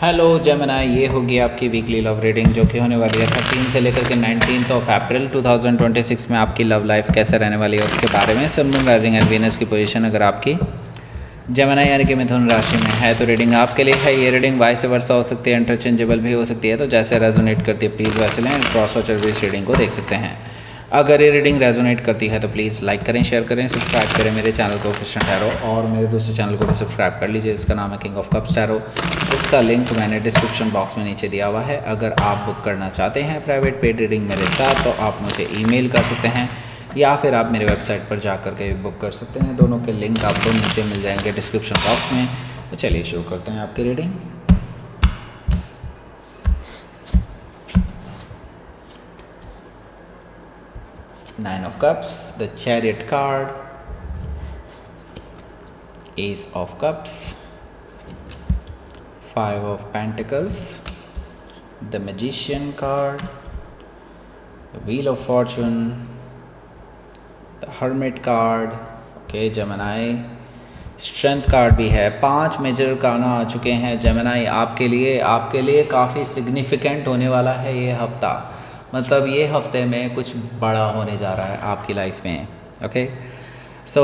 Hello Gemini, ये होगी आपकी वीकली लव रीडिंग जो कि होने वाली है 13 से लेकर के 19 ऑफ अप्रैल 2026 में आपकी लव लाइफ कैसे रहने वाली है उसके बारे में। Sun moon rising and Venus की पोजीशन अगर आपकी जेमिनी यानी कि मिथुन राशि में है तो रीडिंग आपके लिए है। ये रीडिंग वाइस वर्सा हो सकती है, इंटरचेंजेबल भी हो सकती है, तो जैसे रेजोनेट करती है प्लीज़ वैसे लें। क्रॉस वॉचर भी इस रीडिंग को देख सकते हैं। अगर ये रीडिंग रेजोनेट करती है तो प्लीज़ लाइक करें, शेयर करें, सब्सक्राइब करें मेरे चैनल को कृष्ण टैरो, और मेरे दूसरे चैनल को भी सब्सक्राइब कर लीजिए, इसका नाम है किंग ऑफ कप्स टैरो। उसका लिंक मैंने डिस्क्रिप्शन बॉक्स में नीचे दिया हुआ है। अगर आप बुक करना चाहते हैं प्राइवेट पेड रीडिंग मेरे साथ तो आप मुझे ईमेल कर सकते हैं या फिर आप मेरे वेबसाइट पर जा कर के बुक कर सकते हैं। दोनों के लिंक आपको नीचे मिल जाएंगे डिस्क्रिप्शन बॉक्स में। तो चलिए शुरू करते हैं आपकी reading. Nine of Cups, the Chariot card, Ace of Cups, Five of Pentacles, the Magician card, the Wheel of Fortune, the Hermit card, okay, Gemini, strength card भी है। 5 मेजर काना आ चुके हैं जेमिनी आपके लिए काफ़ी सिग्निफिकेंट होने वाला है ये हफ्ता। मतलब ये हफ्ते में कुछ बड़ा होने जा रहा है आपकी लाइफ में। ओके सो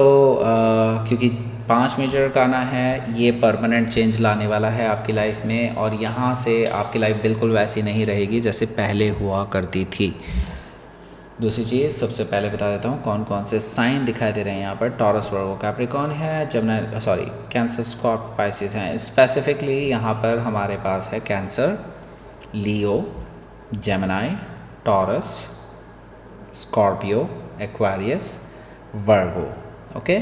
क्योंकि 5 मेजर काना है, ये परमानेंट चेंज लाने वाला है आपकी लाइफ में, और यहाँ से आपकी लाइफ बिल्कुल वैसी नहीं रहेगी जैसे पहले हुआ करती थी। दूसरी चीज़ सबसे पहले बता देता हूँ कौन कौन से साइन दिखाई दे रहे हैं यहाँ पर। टॉरस, वर्गो, कैप्रिकॉर्न है, Gemini, sorry cancer, Scorpio, Pisces हैं। स्पेसिफिकली यहाँ पर हमारे पास है cancer, Leo, Gemini, taurus, Scorpio, Aquarius, Virgo. Okay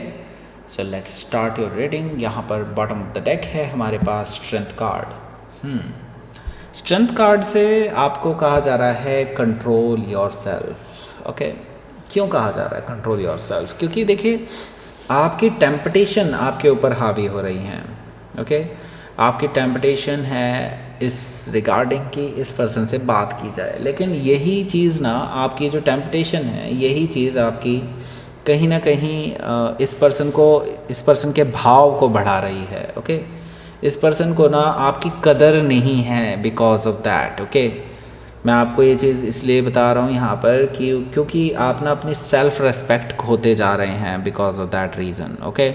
so let's start your reading. यहाँ पर बॉटम ऑफ द डेक है हमारे पास स्ट्रेंथ कार्ड। स्ट्रेंथ कार्ड से आपको कहा जा रहा है कंट्रोल योर सेल्फ। ओके क्यों कहा जा रहा है कंट्रोल योर सेल्फ? क्योंकि देखिए आपकी टेम्पटेशन आपके ऊपर हावी हो रही हैं। ओके आपकी टेम्पटेशन है इस रिगार्डिंग कि इस पर्सन से बात की जाए, लेकिन यही चीज़ ना, आपकी जो टेम्पटेशन है यही चीज़ आपकी कहीं ना कहीं इस पर्सन के भाव को बढ़ा रही है। ओके इस पर्सन को ना आपकी कदर नहीं है बिकॉज ऑफ दैट। ओके मैं आपको ये चीज़ इसलिए बता रहा हूँ यहाँ पर कि क्योंकि आप ना अपनी सेल्फ रेस्पेक्ट खोते जा रहे हैं because of that reason. Okay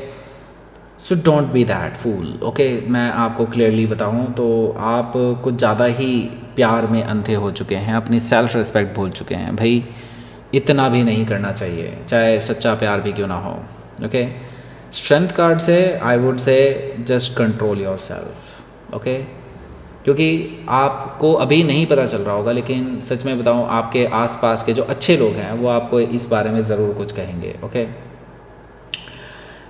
so don't be that fool. Okay मैं आपको क्लियरली बताऊँ तो आप कुछ ज़्यादा ही प्यार में अंधे हो चुके हैं, अपनी सेल्फ रेस्पेक्ट भूल चुके हैं। भाई इतना भी नहीं करना चाहिए, चाहे सच्चा प्यार भी क्यों ना हो। ओके स्ट्रेंथ कार्ड से I would say just control your self. Okay क्योंकि आपको अभी नहीं पता चल रहा होगा, लेकिन सच में बताऊं आपके आसपास के जो अच्छे लोग हैं वो आपको इस बारे में ज़रूर कुछ कहेंगे। ओके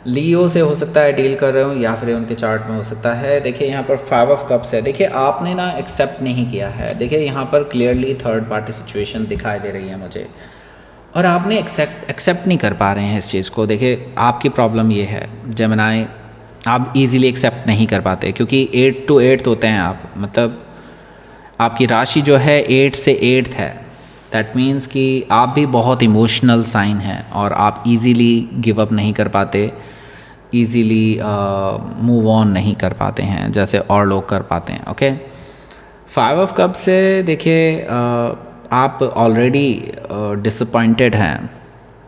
लियो से हो सकता है डील कर रहे हो या फिर उनके चार्ट में हो सकता है। देखिए यहाँ पर 5 ऑफ कप्स है। देखिए आपने ना एक्सेप्ट नहीं किया है। देखिए यहाँ पर क्लियरली थर्ड पार्टी सिचुएशन दिखाई दे रही है मुझे, और आपने एक्सेप्ट नहीं कर पा रहे हैं इस चीज़ को। देखिए आपकी प्रॉब्लम ये है जेमिनी, आप इजीली एक्सेप्ट नहीं कर पाते क्योंकि 8 to 8 होते हैं आप, मतलब आपकी राशि जो है 8 से 8 है। दैट मीन्स कि आप भी बहुत इमोशनल साइन हैं और आप इजीली गिव अप नहीं कर पाते, इजीली मूव ऑन नहीं कर पाते हैं जैसे और लोग कर पाते हैं। ओके 5 ऑफ कप से देखिए आप ऑलरेडी डिसअपॉइंटेड हैं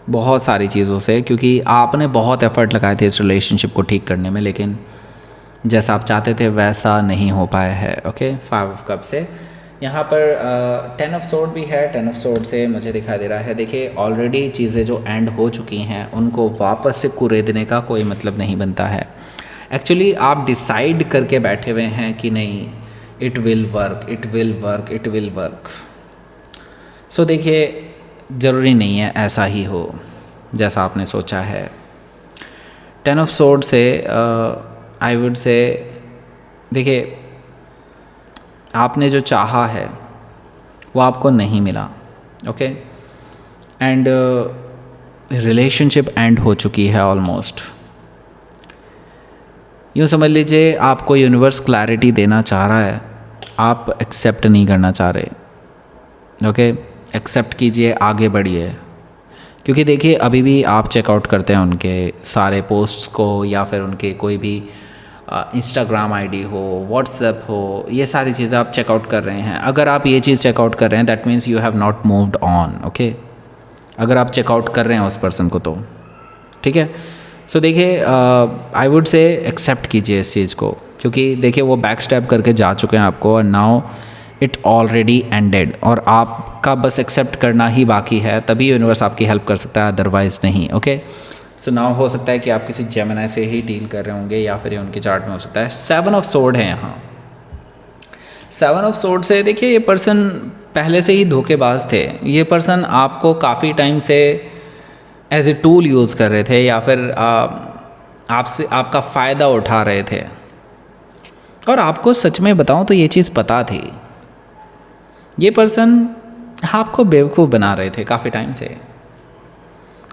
बहुत सारी चीज़ों से, क्योंकि आपने बहुत एफर्ट लगाए थे इस रिलेशनशिप को ठीक करने में, लेकिन जैसा आप चाहते थे वैसा नहीं हो पाया है। ओके 5 ऑफ कप से यहाँ पर 10 ऑफ सोर्ड भी है। 10 ऑफ सोर्ड से मुझे दिखाई दे रहा है देखिए ऑलरेडी चीज़ें जो एंड हो चुकी हैं उनको वापस से कुरेदने का कोई मतलब नहीं बनता है। एक्चुअली आप डिसाइड करके बैठे हुए हैं कि नहीं it will work, it will work, it will work. So देखिए ज़रूरी नहीं है ऐसा ही हो जैसा आपने सोचा है। 10 ऑफ सोर्ड से आई वुड से देखिए आपने जो चाहा है वो आपको नहीं मिला। ओके एंड रिलेशनशिप एंड हो चुकी है ऑलमोस्ट। यूँ समझ लीजिए आपको यूनिवर्स क्लैरिटी देना चाह रहा है, आप एक्सेप्ट नहीं करना चाह रहे। ओके एक्सेप्ट कीजिए, आगे बढ़िए, क्योंकि देखिए अभी भी आप चेकआउट करते हैं उनके सारे पोस्ट्स को या फिर उनके कोई भी इंस्टाग्राम आईडी हो, व्हाट्सएप हो, ये सारी चीज़ें आप चेकआउट कर रहे हैं। अगर आप ये चीज़ चेकआउट कर रहे हैं that means you have not moved on, okay. अगर आप चेकआउट कर रहे हैं उस पर्सन को तो ठीक है। सो देखिए आई वुड से एक्सेप्ट कीजिए इस चीज़ को, क्योंकि देखिए वो बैक स्टेप करके जा चुके हैं आपको और नाउ इट ऑलरेडी एंडेड, और आपका बस एक्सेप्ट करना ही बाकी है, तभी यूनिवर्स आपकी हेल्प कर सकता है, अदरवाइज़ नहीं, ओके। सो नाउ हो सकता है कि आप किसी जेमिनी से ही डील कर रहे होंगे या फिर ये उनके चार्ट में हो सकता है। 7 ऑफ सोर्ड है यहाँ। 7 ऑफ सोर्ड से देखिए ये पर्सन पहले से ही धोखेबाज थे। ये पर्सन आपको काफ़ी टाइम से एज ए टूल यूज़ कर रहे थे या फिर आपसे आपका फ़ायदा उठा रहे थे, और आपको सच में बताऊं तो ये चीज़ पता थी। ये पर्सन आपको बेवकूफ़ बना रहे थे काफ़ी टाइम से।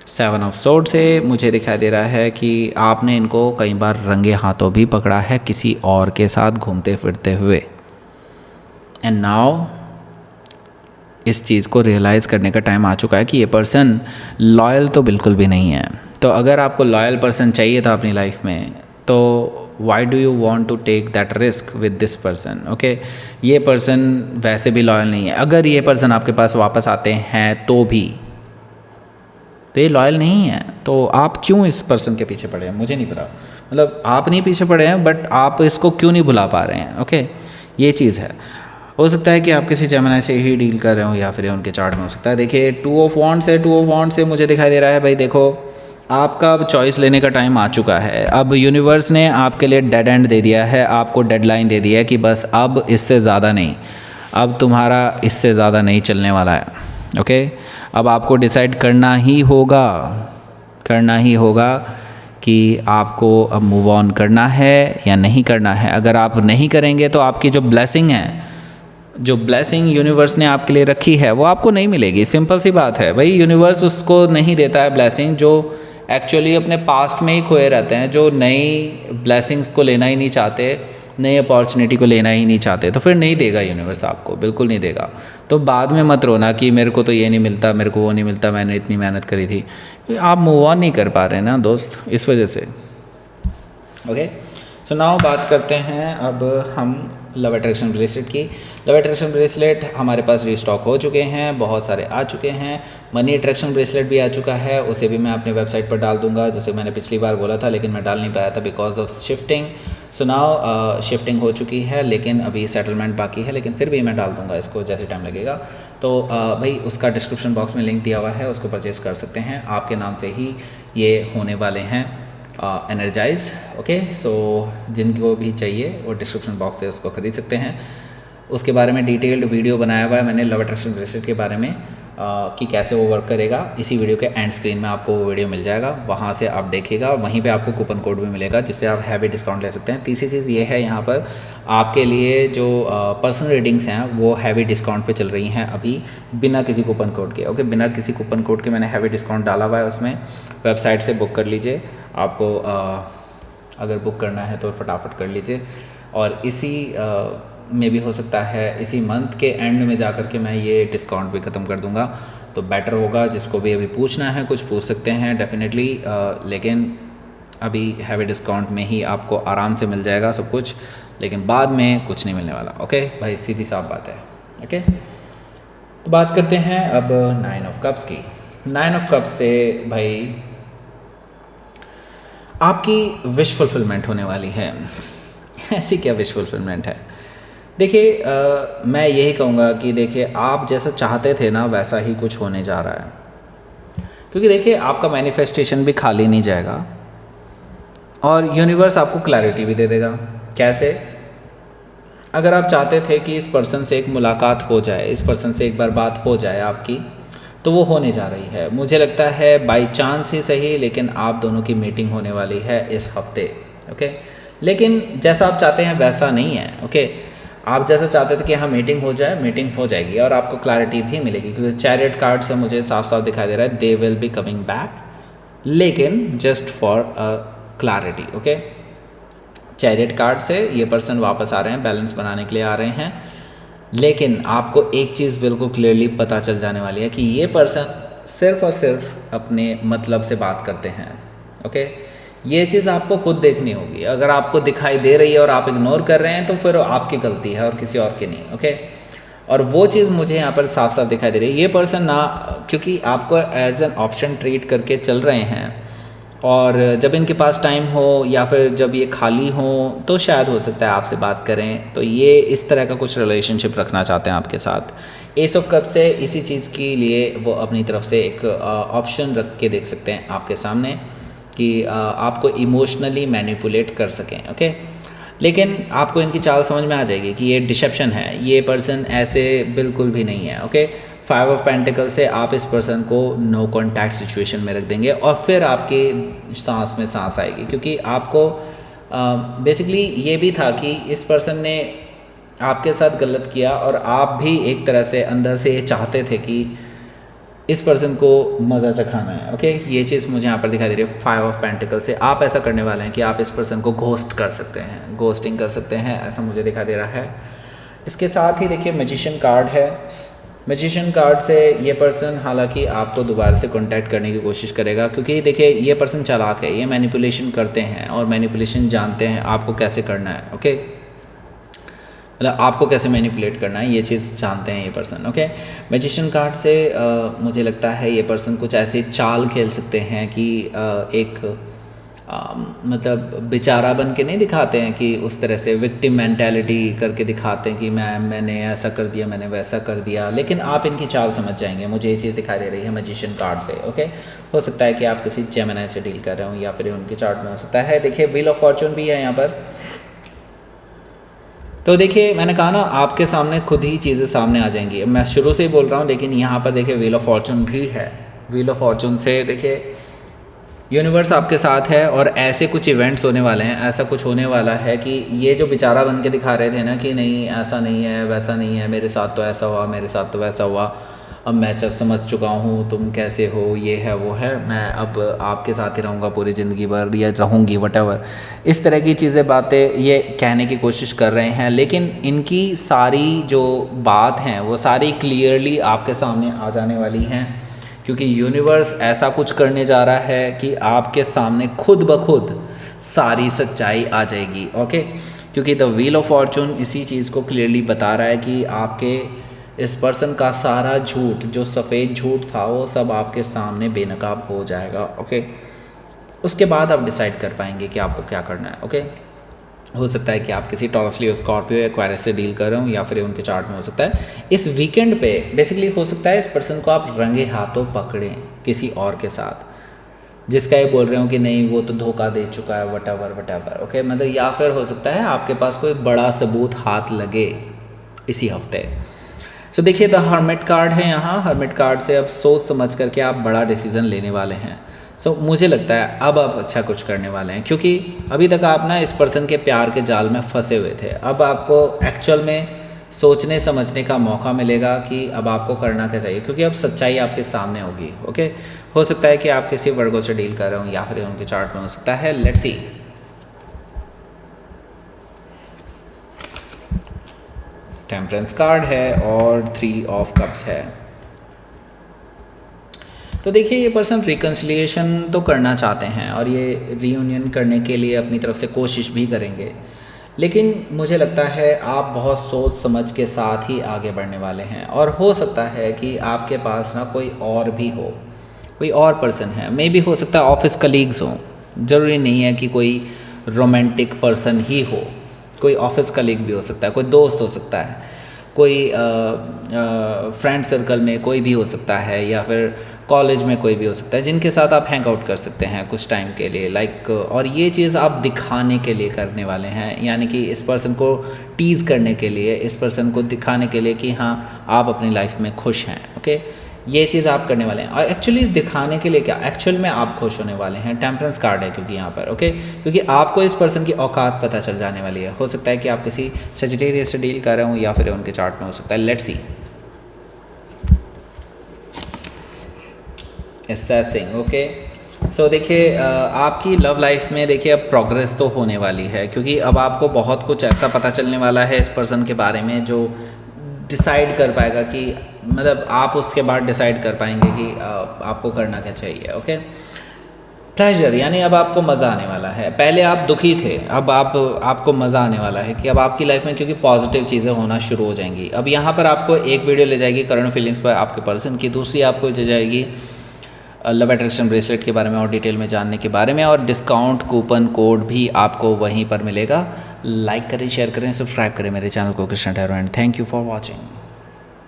7 ऑफ सोर्ड से मुझे दिखाई दे रहा है कि आपने इनको कई बार रंगे हाथों भी पकड़ा है किसी और के साथ घूमते फिरते हुए, एंड नाउ इस चीज़ को रियलाइज़ करने का टाइम आ चुका है कि ये पर्सन लॉयल तो बिल्कुल भी नहीं है। तो अगर आपको लॉयल पर्सन चाहिए था अपनी लाइफ में, तो why do you want to take that risk with this person, okay. ये पर्सन वैसे भी लॉयल नहीं है। अगर ये पर्सन आपके पास वापस आते हैं तो भी तो ये लॉयल नहीं है, तो आप क्यों इस पर्सन के पीछे पड़े हैं मुझे नहीं पता। मतलब आप नहीं पीछे पड़े हैं, बट आप इसको क्यों नहीं भुला पा रहे हैं, ओके। ये चीज़ है। हो सकता है कि आप किसी जेमिनी से ही डील कर रहे हो या फिर उनके चार्ट में हो सकता है। देखिए 2 ऑफ वॉन्ड्स है। 2 ऑफ वॉन्ड्स से मुझे दिखाई दे रहा है भाई देखो आपका अब चॉइस लेने का टाइम आ चुका है। अब यूनिवर्स ने आपके लिए डेड एंड दे दिया है, आपको डेडलाइन दे दिया है कि बस अब इससे ज़्यादा नहीं, अब तुम्हारा इससे ज़्यादा नहीं चलने वाला है, ओके। अब आपको डिसाइड करना ही होगा कि आपको अब मूव ऑन करना है या नहीं करना है। अगर आप नहीं करेंगे तो आपकी जो ब्लेसिंग है, जो ब्लेसिंग यूनिवर्स ने आपके लिए रखी है वो आपको नहीं मिलेगी। सिंपल सी बात है भाई, यूनिवर्स उसको नहीं देता है ब्लेसिंग जो एक्चुअली अपने पास्ट में ही खोए रहते हैं, जो नई ब्लेसिंग्स को लेना ही नहीं चाहते, नई अपॉर्चुनिटी को लेना ही नहीं चाहते, तो फिर नहीं देगा यूनिवर्स आपको, बिल्कुल नहीं देगा। तो बाद में मत रोना कि मेरे को तो ये नहीं मिलता, मेरे को वो नहीं मिलता, मैंने इतनी मेहनत करी थी। आप मूव ऑन नहीं कर पा रहे ना दोस्त, इस वजह से, ओके। सो नाउ बात करते हैं अब हम लव अट्रैक्शन ब्रेसलेट की। लव अट्रैक्शन ब्रेसलेट हमारे पास रीस्टॉक हो चुके हैं, बहुत सारे आ चुके हैं। मनी अट्रैक्शन ब्रेसलेट भी आ चुका है, उसे भी मैं अपनी वेबसाइट पर डाल दूंगा, जैसे मैंने पिछली बार बोला था, लेकिन मैं डाल नहीं पाया था because of shifting. So now shifting हो चुकी है, लेकिन अभी सेटलमेंट बाकी है, लेकिन फिर भी मैं डाल दूंगा इसको जैसे टाइम लगेगा। तो भाई उसका डिस्क्रिप्शन बॉक्स में लिंक दिया हुआ है, उसको परचेज़ कर सकते हैं। आपके नाम से ही ये होने वाले हैं एनर्जाइज्ड, ओके। सो जिनको भी चाहिए वो डिस्क्रिप्शन बॉक्स से उसको ख़रीद सकते हैं। उसके बारे में डिटेल्ड वीडियो बनाया हुआ है मैंने लव अट्रैक्शन ब्रेसलेट के बारे में कि कैसे वो वर्क करेगा। इसी वीडियो के एंड स्क्रीन में आपको वो वीडियो मिल जाएगा, वहाँ से आप देखिएगा, वहीं पे आपको कूपन कोड भी मिलेगा जिससे आप हैवी डिस्काउंट ले सकते हैं। तीसरी चीज़ ये है, यहाँ पर आपके लिए जो पर्सनल रीडिंग्स हैं वो हैवी डिस्काउंट पे चल रही हैं अभी, बिना किसी कूपन कोड के, ओके। बिना किसी कूपन कोड के मैंने हैवी डिस्काउंट डाला हुआ है उसमें। वेबसाइट से बुक कर लीजिए, आपको अगर बुक करना है तो फटाफट कर लीजिए। और इसी में भी हो सकता है इसी मंथ के एंड में जा कर के मैं ये डिस्काउंट भी ख़त्म कर दूंगा, तो बेटर होगा। जिसको भी अभी पूछना है कुछ पूछ सकते हैं डेफिनेटली, लेकिन अभी हैवी डिस्काउंट में ही आपको आराम से मिल जाएगा सब कुछ, लेकिन बाद में कुछ नहीं मिलने वाला, ओके भाई, सीधी साफ बात है, ओके। तो बात करते हैं अब 9 ऑफ कप्स की। 9 ऑफ कप्स से भाई आपकी विश फुलफिलमेंट होने वाली है। ऐसी क्या विश फुलफिलमेंट है? देखिए मैं यही कहूँगा कि देखिए आप जैसा चाहते थे ना वैसा ही कुछ होने जा रहा है, क्योंकि देखिए आपका मैनिफेस्टेशन भी खाली नहीं जाएगा और यूनिवर्स आपको क्लैरिटी भी दे देगा। कैसे? अगर आप चाहते थे कि इस पर्सन से एक मुलाकात हो जाए, इस पर्सन से एक बार बात हो जाए आपकी, तो वो होने जा रही है। मुझे लगता है बाय चांस ही सही, लेकिन आप दोनों की मीटिंग होने वाली है इस हफ्ते, ओके। लेकिन जैसा आप चाहते हैं वैसा नहीं है, ओके। आप जैसा चाहते थे कि हाँ मीटिंग हो जाए, मीटिंग हो जाएगी और आपको क्लैरिटी भी मिलेगी, क्योंकि चैरियट कार्ड से मुझे साफ साफ दिखाई दे रहा है they will be coming back, लेकिन just for clarity, okay. Chariot card से ये पर्सन वापस आ रहे हैं, बैलेंस बनाने के लिए आ रहे हैं, लेकिन आपको एक चीज़ बिल्कुल क्लियरली पता चल जाने वाली है कि ये पर्सन सिर्फ और सिर्फ अपने मतलब से बात करते हैं, ओके। ये चीज़ आपको खुद देखनी होगी। अगर आपको दिखाई दे रही है और आप इग्नोर कर रहे हैं तो फिर आपकी गलती है और किसी और की नहीं, ओके। और वो चीज़ मुझे यहाँ पर साफ साफ दिखाई दे रही है। ये पर्सन ना, क्योंकि आपको एज एन ऑप्शन ट्रीट करके चल रहे हैं, और जब इनके पास टाइम हो या फिर जब ये खाली हो तो शायद हो सकता है आपसे बात करें। तो ये इस तरह का कुछ रिलेशनशिप रखना चाहते हैं आपके साथ। एस ऑफ कप से इसी चीज़ के लिए वो अपनी तरफ से एक ऑप्शन रख के देख सकते हैं आपके सामने कि आपको इमोशनली मैनिपुलेट कर सकें, ओके। लेकिन आपको इनकी चाल समझ में आ जाएगी कि ये डिसेप्शन है, ये पर्सन ऐसे बिल्कुल भी नहीं है, ओके। 5 ऑफ पेंटिकल से आप इस पर्सन को नो कॉन्टैक्ट सिचुएशन में रख देंगे और फिर आपके सांस में सांस आएगी, क्योंकि आपको बेसिकली ये भी था कि इस पर्सन ने आपके साथ गलत किया और आप भी एक तरह से अंदर से ये चाहते थे कि इस पर्सन को मज़ा चखाना है, ओके। ये चीज़ मुझे यहाँ पर दिखाई दे रही है 5 ऑफ पेंटिकल से। आप ऐसा करने वाले हैं कि आप इस पर्सन को घोस्ट कर सकते हैं, घोस्टिंग कर सकते हैं, ऐसा मुझे दिखाई दे रहा है। इसके साथ ही देखिए मैजिशियन कार्ड है। मैजिशियन कार्ड से ये पर्सन हालांकि आपको दोबारा से कांटेक्ट करने की कोशिश करेगा, क्योंकि देखिए ये पर्सन चालाक है, ये मैनिपुलेशन करते हैं और मैनिपुलेशन जानते हैं आपको कैसे करना है, ओके। मतलब आपको कैसे मैनिपुलेट करना है ये चीज़ जानते हैं ये पर्सन, ओके। मैजिशियन कार्ड से मुझे लगता है ये पर्सन कुछ ऐसी चाल खेल सकते हैं कि एक मतलब बेचारा बन के नहीं दिखाते हैं कि उस तरह से विक्टिम मेंटालिटी करके दिखाते हैं कि मैंने ऐसा कर दिया, मैंने वैसा कर दिया, लेकिन आप इनकी चाल समझ जाएंगे। मुझे ये चीज़ दिखाई दे रही है मैजिशियन कार्ड से, ओके। हो सकता है कि आप किसी जेमिनी से डील कर रहे हो या फिर उनके चार्ट में हो सकता है। देखिए व्हील ऑफ फॉर्चून भी है यहाँ पर। तो देखिए मैंने कहा ना आपके सामने खुद ही चीज़ें सामने आ जाएंगी। मैं शुरू से ही बोल रहा हूँ, लेकिन यहाँ पर देखिए व्हील ऑफ फॉर्चून भी है। व्हील ऑफ फॉर्चून से देखिए यूनिवर्स आपके साथ है और ऐसे कुछ इवेंट्स होने वाले हैं, ऐसा कुछ होने वाला है कि ये जो बेचारा बन के दिखा रहे थे ना कि नहीं ऐसा नहीं है, वैसा नहीं है, मेरे साथ तो ऐसा हुआ, मेरे साथ तो वैसा हुआ, अब मैं समझ चुका हूँ तुम कैसे हो, ये है वो है, मैं अब आपके साथ ही रहूँगा पूरी ज़िंदगी भर या रहूँगी, वटेवर, इस तरह की चीज़ें बातें ये कहने की कोशिश कर रहे हैं। लेकिन इनकी सारी जो बात हैं वो सारी क्लियरली आपके सामने आ जाने वाली हैं, क्योंकि यूनिवर्स ऐसा कुछ करने जा रहा है कि आपके सामने खुद ब खुद सारी सच्चाई आ जाएगी, ओके। क्योंकि द व्हील ऑफ फॉर्चून इसी चीज़ को क्लियरली बता रहा है कि आपके इस पर्सन का सारा झूठ, जो सफ़ेद झूठ था, वो सब आपके सामने बेनकाब हो जाएगा, ओके। उसके बाद आप डिसाइड कर पाएंगे कि आपको क्या करना है, ओके। हो सकता है कि आप किसी टॉरस लियो, स्कॉर्पियो, एक्वायरस से डील कर रहे हो या फिर उनके चार्ट में हो सकता है इस वीकेंड पे बेसिकली हो सकता है इस पर्सन को आप रंगे हाथों पकड़ें किसी और के साथ, जिसका ये बोल रहे हो कि नहीं वो तो धोखा दे चुका है, वटेवर वटेवर, ओके। मतलब या फिर हो सकता है आपके पास कोई बड़ा सबूत हाथ लगे इसी हफ्ते। सो देखिए द हर्मिट कार्ड है यहाँ। हर्मिट कार्ड से अब सोच समझ करके आप बड़ा डिसीजन लेने वाले हैं। सो मुझे लगता है अब आप अच्छा कुछ करने वाले हैं, क्योंकि अभी तक आप ना इस पर्सन के प्यार के जाल में फंसे हुए थे। अब आपको एक्चुअल में सोचने समझने का मौका मिलेगा कि अब आपको करना क्या चाहिए, क्योंकि अब सच्चाई आपके सामने होगी, ओके। हो सकता है कि आप किसी वर्गों से डील कर रहे हो या फिर उनके चार्ट में हो सकता है। Let's C. टेम्परेंस कार्ड है और 3 ऑफ कप्स है। तो देखिए ये पर्सन रिकन्सिलिएशन तो करना चाहते हैं और ये रीयूनियन करने के लिए अपनी तरफ से कोशिश भी करेंगे, लेकिन मुझे लगता है आप बहुत सोच समझ के साथ ही आगे बढ़ने वाले हैं। और हो सकता है कि आपके पास ना कोई और भी हो, कोई और पर्सन है, मे भी हो सकता है ऑफिस कलीग्स हों, ज़रूरी नहीं है कि कोई रोमांटिक पर्सन ही हो, कोई ऑफिस कलीग भी हो सकता है, कोई दोस्त हो सकता है, कोई फ्रेंड सर्कल में कोई भी हो सकता है, या फिर कॉलेज में कोई भी हो सकता है, जिनके साथ आप हैंग आउट कर सकते हैं कुछ टाइम के लिए, लाइक। और ये चीज़ आप दिखाने के लिए करने वाले हैं, यानी कि इस पर्सन को टीज़ करने के लिए, इस पर्सन को दिखाने के लिए कि हाँ आप अपनी लाइफ में खुश हैं, ओके। ये चीज़ आप करने वाले हैं। और एक्चुअली दिखाने के लिए क्या, एक्चुअल में आप खुश होने वाले हैं। टेम्परेंस कार्ड है क्योंकि यहाँ पर, ओके। क्योंकि आपको इस पर्सन की औकात पता चल जाने वाली है। हो सकता है कि आप किसी सजिटेरियस से डील कर रहे हो या फिर उनके चार्ट में हो सकता है। Let's see. Assessing, okay. So देखिए आपकी लव लाइफ में देखिए अब प्रोग्रेस तो होने वाली है, क्योंकि अब आपको बहुत कुछ ऐसा पता चलने वाला है इस पर्सन के बारे में जो डिसाइड कर पाएगा कि मतलब आप उसके बाद डिसाइड कर पाएंगे कि आपको करना क्या चाहिए, ओके। प्लेजर यानी अब आपको मज़ा आने वाला है। पहले आप दुखी थे, अब आपको मज़ा आने वाला है कि अब आपकी लाइफ में क्योंकि पॉजिटिव चीज़ें होना शुरू हो जाएंगी। अब यहाँ पर आपको एक वीडियो ले जाएगी करंट फीलिंग्स पर आपके पर्सन की, दूसरी आपको ले जाएगी लव अट्रैक्शन ब्रेसलेट के बारे में और डिटेल में जानने के बारे में, और डिस्काउंट कूपन कोड भी आपको वहीं पर मिलेगा। लाइक करें, शेयर करें, सब्सक्राइब करें मेरे चैनल को Krishna tarot and thank you for watching.